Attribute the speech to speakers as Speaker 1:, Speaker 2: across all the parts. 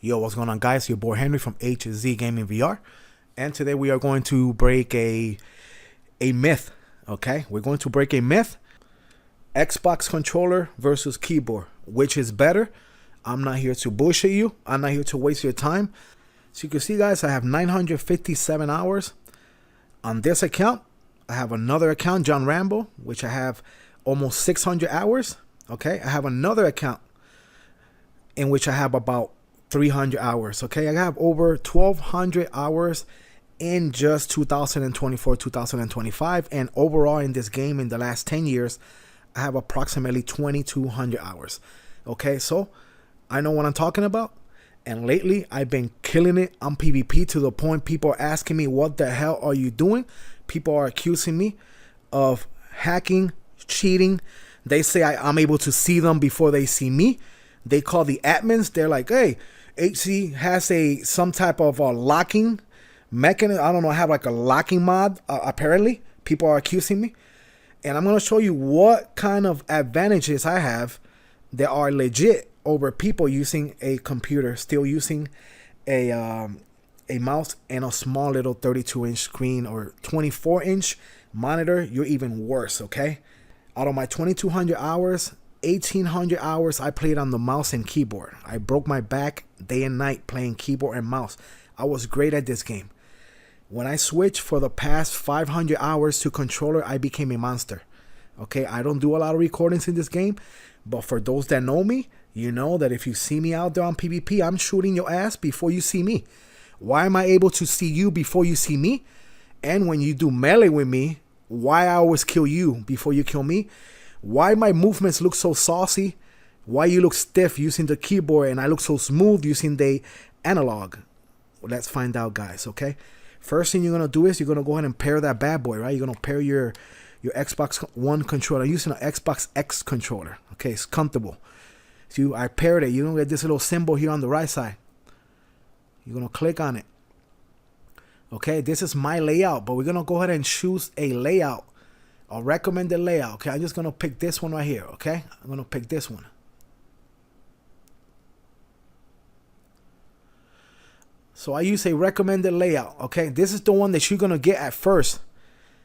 Speaker 1: Yo, what's going on, guys? Your boy Henry from HZ Gaming VR, and today we are going to break a myth. Okay, we're going to break a myth. Xbox controller versus keyboard, which is better? I'm not here to bullshit you. I'm not here to waste your time. So you can see, guys, I have 957 hours on this account. I have another account, John Rambo, which I have almost 600 hours. Okay, I have another account in which I have about 300 hours. Okay, I have over 1,200 hours in just 2024, 2025, and overall in this game in the last 10 years, I have approximately 2,200 hours. Okay, so I know what I'm talking about, and lately I've been killing it on PvP to the point people are asking me, what the hell are you doing? People are accusing me of hacking, cheating. They say I'm able to see them before they see me. They call the admins. They're like, hey, HC has some type of locking mechanism. I don't know. I have like a locking mod. Apparently, people are accusing me, and I'm gonna show you what kind of advantages I have that are legit over people using a computer, still using a mouse and a small little 32-inch screen or 24-inch monitor. You're even worse. Okay, out of my 2,200 hours, 1,800 hours I played on the mouse and keyboard. I broke my back day and night playing keyboard and mouse. I was great at this game. When I switched for the past 500 hours to controller, I became a monster. Okay, I don't do a lot of recordings in this game, but for those that know me, you know that if you see me out there on PvP, I'm shooting your ass before you see me. Why am I able to see you before you see me? And when you do melee with me, why I always kill you before you kill me? Why my movements look so saucy? Why you look stiff using the keyboard and I look so smooth using the analog? Well, let's find out, guys, okay? First thing you're going to do is you're going to go ahead and pair that bad boy, right? You're going to pair your Xbox One controller using an Xbox X controller. Okay, it's comfortable. So I paired it. You're going to get this little symbol here on the right side. You're going to click on it. Okay, this is my layout, but we're going to go ahead and choose a layout. I'll recommend the layout. Okay, I'm just going to pick this one right here. Okay, I'm going to pick this one. So I use a recommended layout. Okay, this is the one that you're going to get at first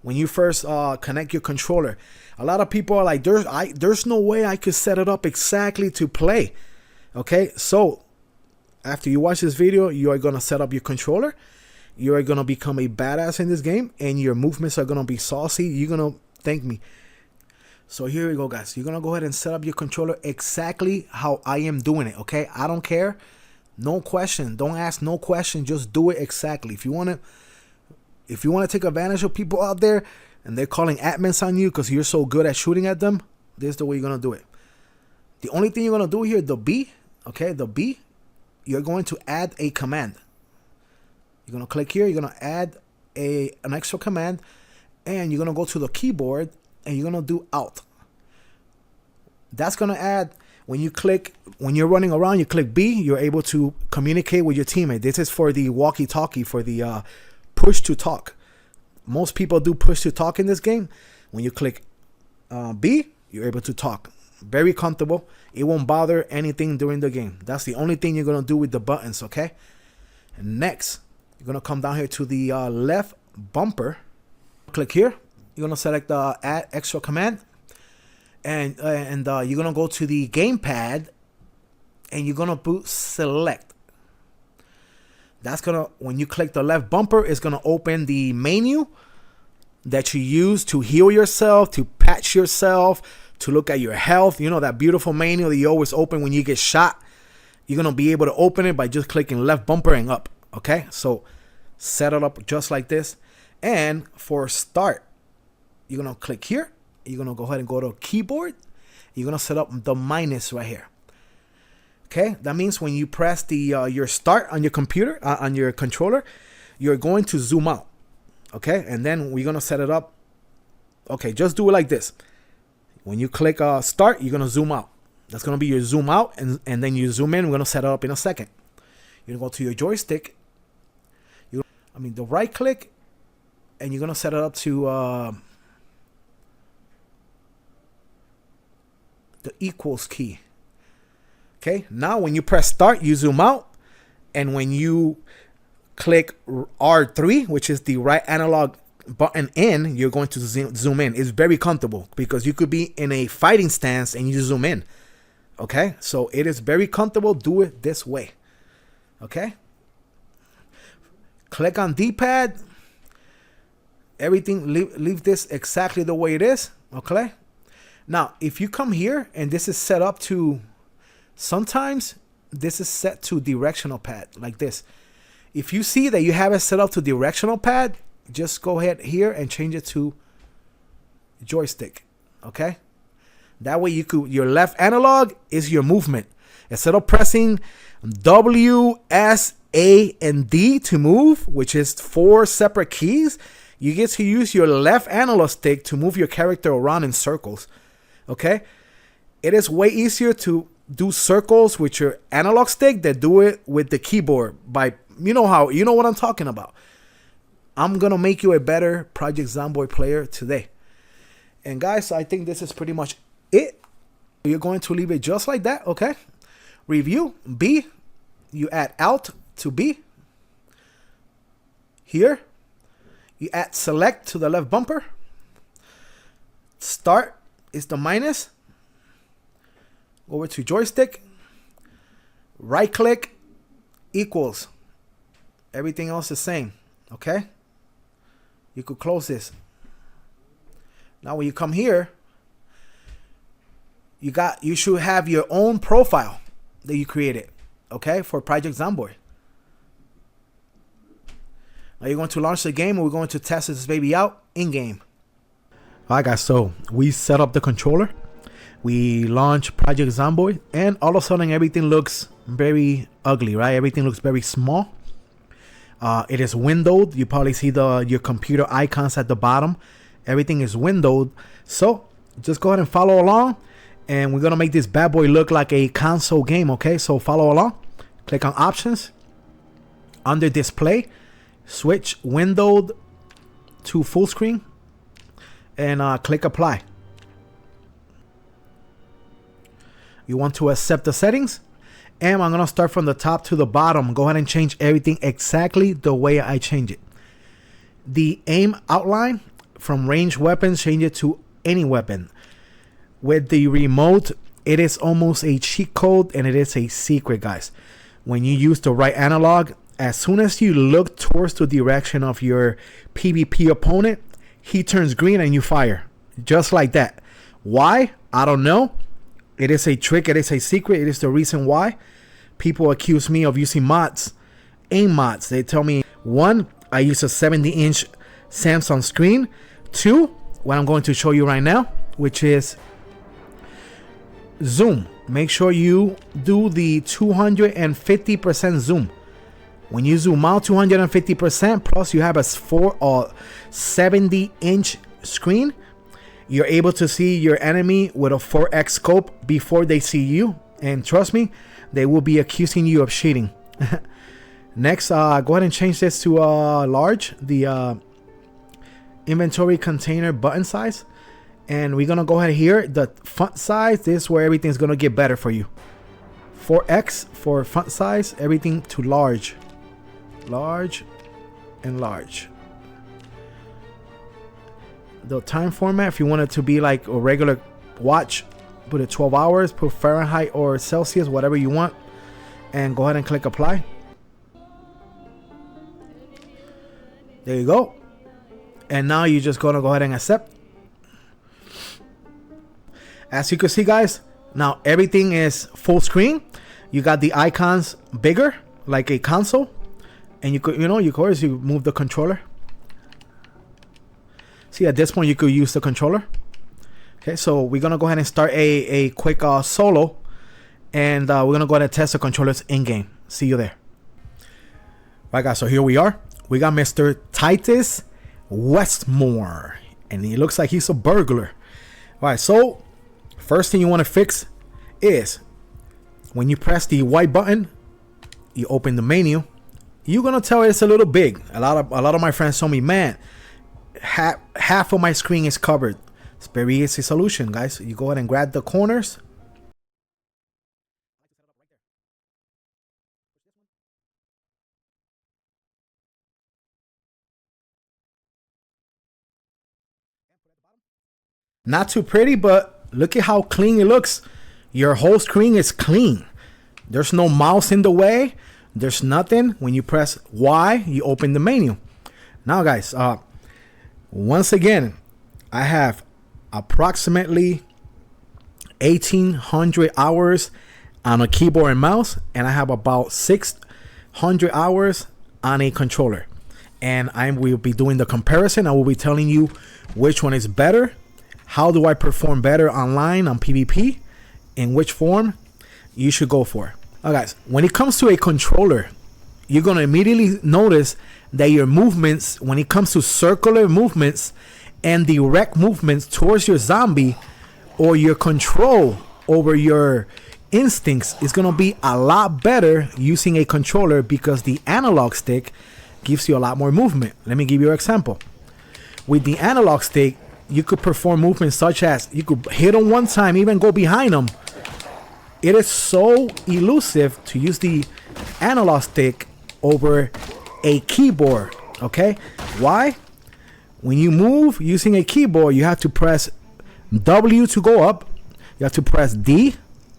Speaker 1: when you first connect your controller. A lot of people are like, there's no way I could set it up exactly to play. Okay, so after you watch this video, you are going to set up your controller. You are going to become a badass in this game, and your movements are going to be saucy. You're going to thank me. So here we go, guys. You're going to go ahead and set up your controller exactly how I am doing it, okay? I don't care. No question. Don't ask no question. Just do it exactly. If you want to take advantage of people out there and they're calling admins on you because you're so good at shooting at them, this is the way you're going to do it. The only thing you're going to do here, the B, okay, the B, you're going to add a command. You're going to click here. You're going to add an extra command, and you're going to go to the keyboard and you're going to do Alt. That's going to add, when you're running around, you click B, you're able to communicate with your teammate. This is for the walkie-talkie, for the push to talk. Most people do push to talk in this game. When you click B, you're able to talk. Very comfortable. It won't bother anything during the game. That's the only thing you're going to do with the buttons, okay? And next, you're going to come down here to the left bumper. Click here. You're going to select the add extra command. And you're going to go to the gamepad. And you're going to put select. That's going to, when you click the left bumper, it's going to open the menu that you use to heal yourself, to patch yourself, to look at your health. You know, that beautiful menu that you always open when you get shot. You're going to be able to open it by just clicking left bumper and up. Okay, so set it up just like this. And for start, you're going to click here. You're going to go ahead and go to keyboard. You're going to set up the minus right here. Okay, that means when you press the your start on your computer, on your controller, you're going to zoom out. Okay, and then we're going to set it up. Okay, just do it like this. When you click start, you're going to zoom out. That's going to be your zoom out, and then you zoom in. We're going to set it up in a second. You're going to go to your joystick. The right click, and you're going to set it up to the equals key. Okay, now when you press start, you zoom out. And when you click R3, which is the right analog button in, you're going to zoom in. It's very comfortable because you could be in a fighting stance and you zoom in. Okay, so it is very comfortable. Do it this way. Okay, click on D-pad. Everything, leave this exactly the way it is. Okay, now if you come here and this is set up to, sometimes this is set to directional pad like this. If you see that you have it set up to directional pad, just go ahead here and change it to joystick. Okay, that way you could, your left analog is your movement. Instead of pressing W, S, A, and D to move, which is 4 separate keys, you get to use your left analog stick to move your character around in circles. Okay, it is way easier to do circles with your analog stick than do it with the keyboard. By, you know what I'm talking about. I'm gonna make you a better Project Zomboid player today. And guys, I think this is pretty much it. You're going to leave it just like that. Okay, review B, you add Alt to B. Here you add select to the left bumper. Start is the minus. Over to joystick. Right click equals. Everything else is the same. Okay, you could close this. Now when you come here, you should have your own profile that you created, okay, for Project Zomboid. Now you're going to launch the game and we're going to test this baby out in game. Alright guys, so we set up the controller, we launch Project Zomboid, and all of a sudden everything looks very ugly, right? Everything looks very small. It is windowed. You probably see your computer icons at the bottom. Everything is windowed. So just go ahead and follow along, and we're gonna make this bad boy look like a console game. Okay, so follow along. Click on options. Under display, switch windowed to full screen, and click apply. You want to accept the settings, and I'm gonna start from the top to the bottom. Go ahead and change everything exactly the way I change it. The aim outline from ranged weapons, change it to any weapon. With the remote, it is almost a cheat code, and it is a secret, guys. When you use the right analog, as soon as you look towards the direction of your PvP opponent, he turns green and you fire. Just like that. Why? I don't know. It is a trick. It is a secret. It is the reason why people accuse me of using mods, aim mods. They tell me, 1, I use a 70-inch Samsung screen. 2, what I'm going to show you right now, which is zoom. Make sure you do the 250% zoom. When you zoom out 250%, plus you have a 70-inch screen, you're able to see your enemy with a 4x scope before they see you. And trust me, they will be accusing you of cheating. Next, go ahead and change this to large, the inventory container button size. And we're going to go ahead here, the font size. This is where everything's going to get better for you. 4x for font size, everything to large. Large and large. The time format, if you want it to be like a regular watch, put it 12 hours, put Fahrenheit or Celsius, whatever you want, and go ahead and click apply. There you go. And now you're just gonna go ahead and accept. As you can see, guys, now everything is full screen. You got the icons bigger like a console, and you could, of course, you move the controller. See, at this point you could use the controller. Okay, so we're gonna go ahead and start a quick solo, and we're gonna go ahead and test the controllers in game. See you there. Right, guys, so here we are. We got Mr. Titus Westmore, and he looks like he's a burglar. All right, so first thing you want to fix is when you press the white button, you open the menu. You're gonna tell it's a little big. A lot of my friends told me, man, half of my screen is covered. It's very easy solution, guys. You go ahead and grab the corners. Not too pretty, but look at how clean it looks. Your whole screen is clean. There's no mouse in the way. There's nothing. When you press Y, you open the menu. Now, guys, once again, I have approximately 1,800 hours on a keyboard and mouse, and I have about 600 hours on a controller. And I will be doing the comparison. I will be telling you which one is better. How do I perform better online on PvP? In which form you should go for. Now, guys, when it comes to a controller, you're going to immediately notice that your movements, when it comes to circular movements and direct movements towards your zombie, or your control over your instincts, is going to be a lot better using a controller, because the analog stick gives you a lot more movement. Let me give you an example. With the analog stick, you could perform movements such as you could hit them one time, even go behind them. It is so elusive to use the analog stick over a keyboard. Okay, why? When you move using a keyboard, you have to press W to go up, you have to press D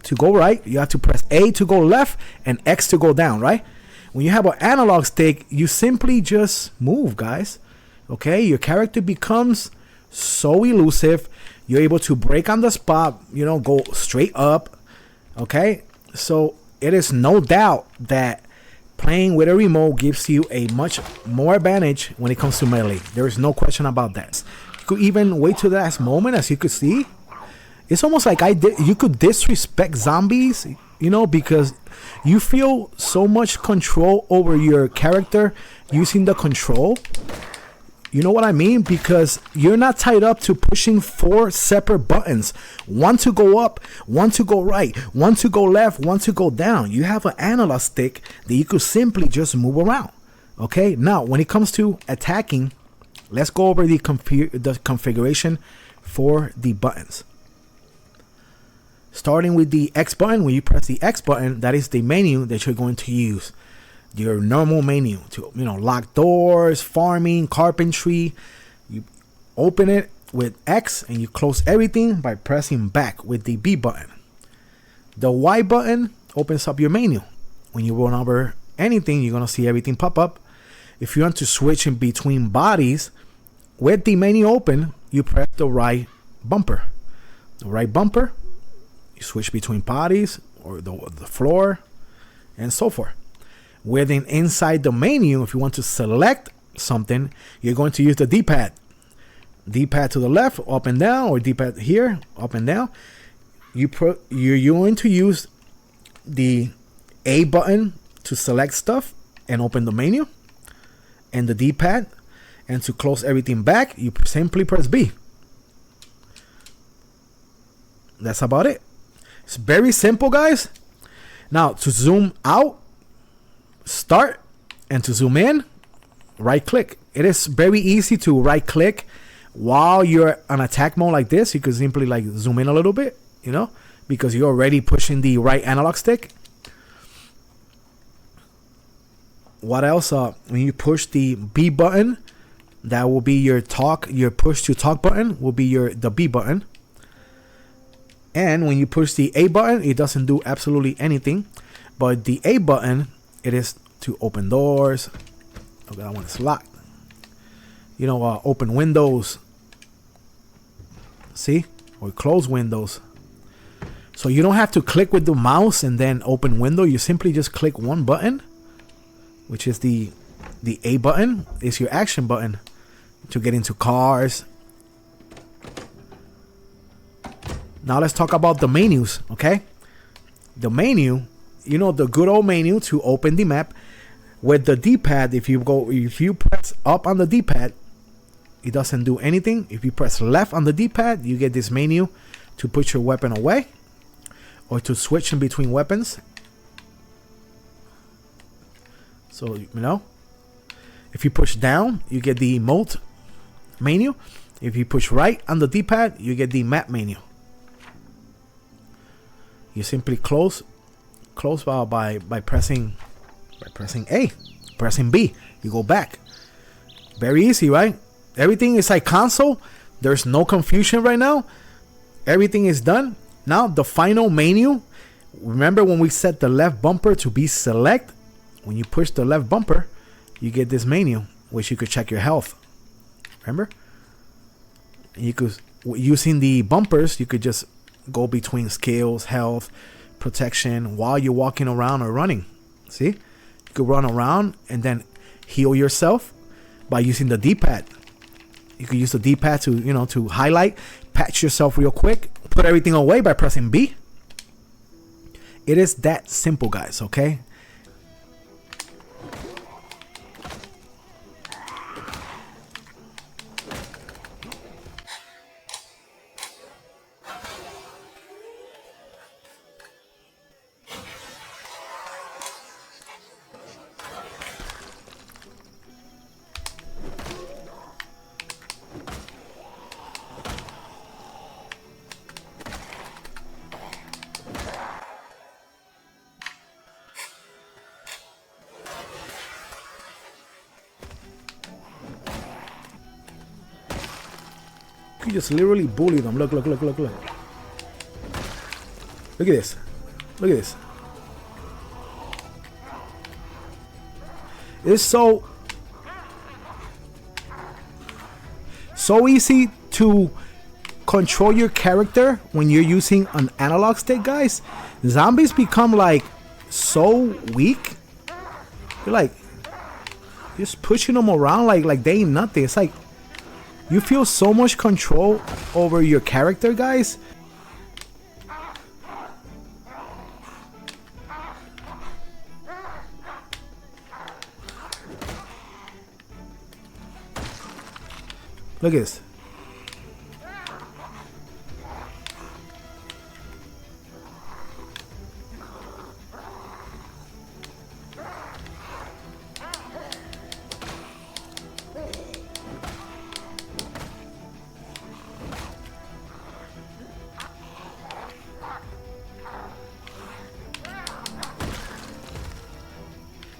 Speaker 1: to go right, you have to press A to go left, and X to go down, right? When you have an analog stick, you simply just move, guys. Okay, your character becomes so elusive. You're able to break on the spot, you know, go straight up. Okay, so it is no doubt that playing with a remote gives you a much more advantage when it comes to melee. There is no question about that. You could even wait to the last moment, as you could see. It's almost like you could disrespect zombies, you know, because you feel so much control over your character using the control. You know what I mean? Because you're not tied up to pushing 4 separate buttons. One to go up, one to go right, one to go left, one to go down. You have an analog stick that you could simply just move around. Okay, now when it comes to attacking, let's go over the configuration for the buttons. Starting with the X button, when you press the X button, that is the menu that you're going to use. Your normal menu to, you know, lock doors, farming, carpentry. You open it with X and you close everything by pressing back with the B button. The Y button opens up your menu. When you run over anything, you're gonna see everything pop up. If you want to switch in between bodies, with the menu open, you press the right bumper. The right bumper, you switch between bodies or the floor and so forth. Within inside the menu, if you want to select something, you're going to use the D-pad. D-pad to the left, up and down, or D-pad here, up and down. You're going to use the A button to select stuff and open the menu, and the D-pad. And to close everything back, you simply press B. That's about it. It's very simple, guys. Now, to zoom out, start, and to zoom in, right click. It is very easy to right click while you're on attack mode like this. You could simply like zoom in a little bit, you know, because you're already pushing the right analog stick. What else? When you push the B button, that will be your push to talk button will be the B button. And when you push the A button, it doesn't do absolutely anything. But the A button, it is to open doors. Okay, that one is locked. You know, open windows. See? Or close windows. So you don't have to click with the mouse and then open window. You simply just click one button, which is the A button. Is your action button to get into cars. Now let's talk about the menus, okay? The menu, you know, the good old menu to open the map. With the D-pad, if you press up on the D-pad, it doesn't do anything. If you press left on the D-pad, you get this menu to put your weapon away or to switch in between weapons. So, you know, if you push down, you get the emote menu. If you push right on the D-pad, you get the map menu. You simply close by pressing A, pressing B. You go back. Very easy, right? Everything is like console, There's no confusion right now. Everything is done. Now the final menu. Remember when we set the left bumper to be select? When you push the left bumper, you get this menu, which you could check your health. Remember? And you could, using the bumpers, you could just go between skills, health, protection while you're walking around or running. See? You could run around and then heal yourself by using the D-pad. You could use the D-pad to, you know, to highlight, patch yourself real quick, put everything away by pressing B. It is that simple, guys, okay? You just literally bully them. Look. Look at this. Look at this. It's so easy to control your character when you're using an analog stick, guys. Zombies become like so weak. You're like just pushing them around like they ain't nothing. It's like you feel so much control over your character, guys. Look at this.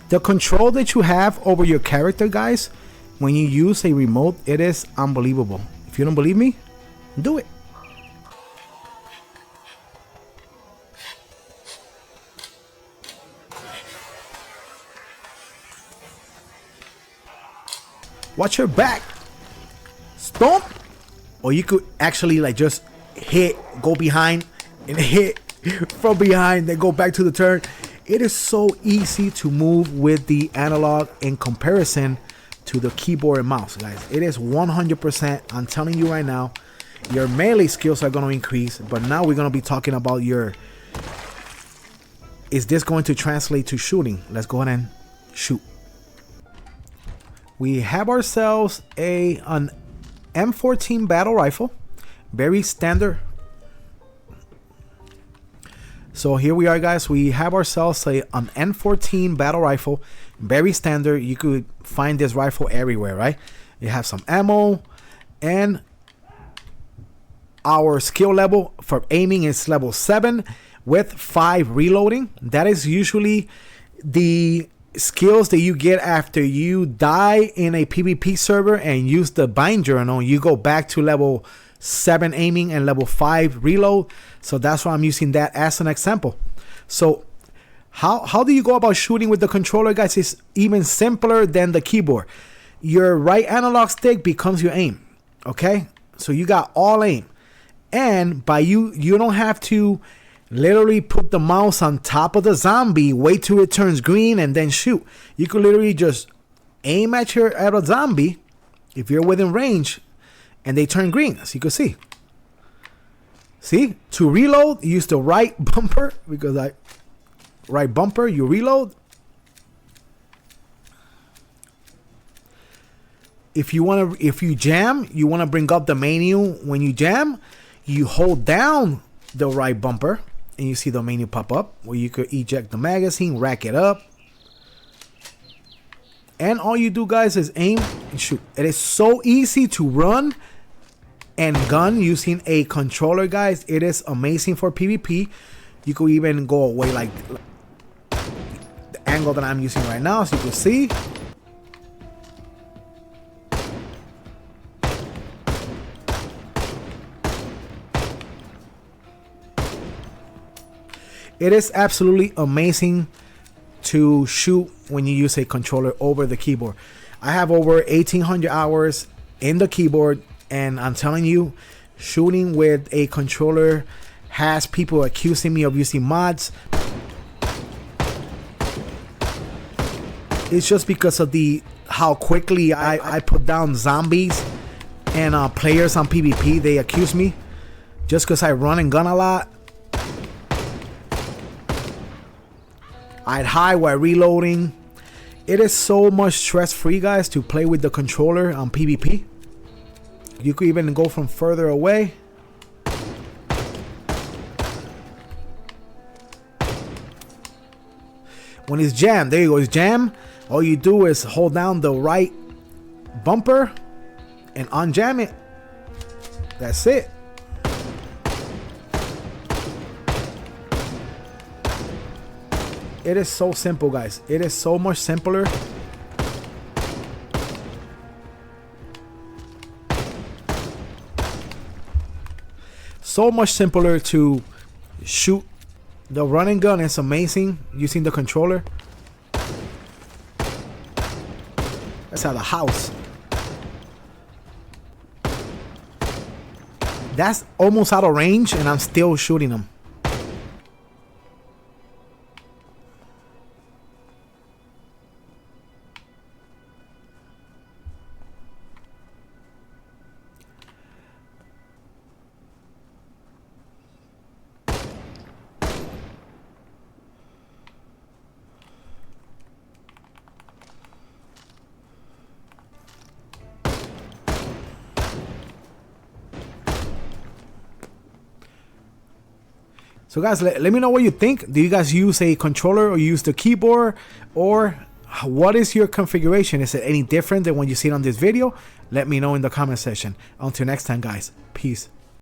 Speaker 1: The control that you have over your character, guys, when you use a remote, it is unbelievable. If you don't believe me, do it. Watch your back. Stomp. Or you could actually like just hit, go behind, and hit from behind, then go back to the turn. It is so easy to move with the analog in comparison to the keyboard and mouse, guys. It is 100%. I'm telling you right now, your melee skills are going to increase, but now we're going to be talking about your, is this going to translate to shooting? Let's go ahead and shoot. We have ourselves an M14 battle rifle, very standard. So here we are, guys. We have ourselves an M14 battle rifle, very standard. You could find this rifle everywhere, right? You have some ammo, and our skill level for aiming is level 7 with 5 reloading. That is usually the skills that you get after you die in a PvP server and use the bind journal. You go back to level 7 aiming and level 5 reload. So that's why I'm using that as an example. So how do you go about shooting with the controller, guys? It's even simpler than the keyboard. Your right analog stick becomes your aim. Okay, so you got all aim, and by you don't have to literally put the mouse on top of the zombie, wait till it turns green, and then shoot. You could literally just aim at a zombie if you're within range, and they turn green, as you can see. See, to reload, use the right bumper, because right bumper, you reload. If you jam, you want to bring up the menu. When you jam, you hold down the right bumper, and you see the menu pop up where you could eject the magazine, rack it up. And all you do, guys, is aim and shoot. It is so easy to run and gun using a controller, guys. It is amazing for PvP. You could even go away like the angle that I'm using right now, so you can see. It is absolutely amazing to shoot when you use a controller over the keyboard. I have over 1,800 hours in the keyboard, and I'm telling you, shooting with a controller has people accusing me of using mods. It's just because of how quickly I put down zombies and players on PvP. They accuse me just because I run and gun a lot. I'd hide while reloading. It is so much stress free, guys, to play with the controller on PvP. You could even go from further away. When it's jammed, there you go, it's jammed. All you do is hold down the right bumper and unjam it. That's it. It is so simple, guys. It is so much simpler. So much simpler to shoot. The running gun is amazing using the controller. That's out of the house. That's almost out of range and I'm still shooting them. So guys, let me know what you think. Do you guys use a controller or use the keyboard? Or what is your configuration? Is it any different than what you see on this video? Let me know in the comment section. Until next time, guys. Peace.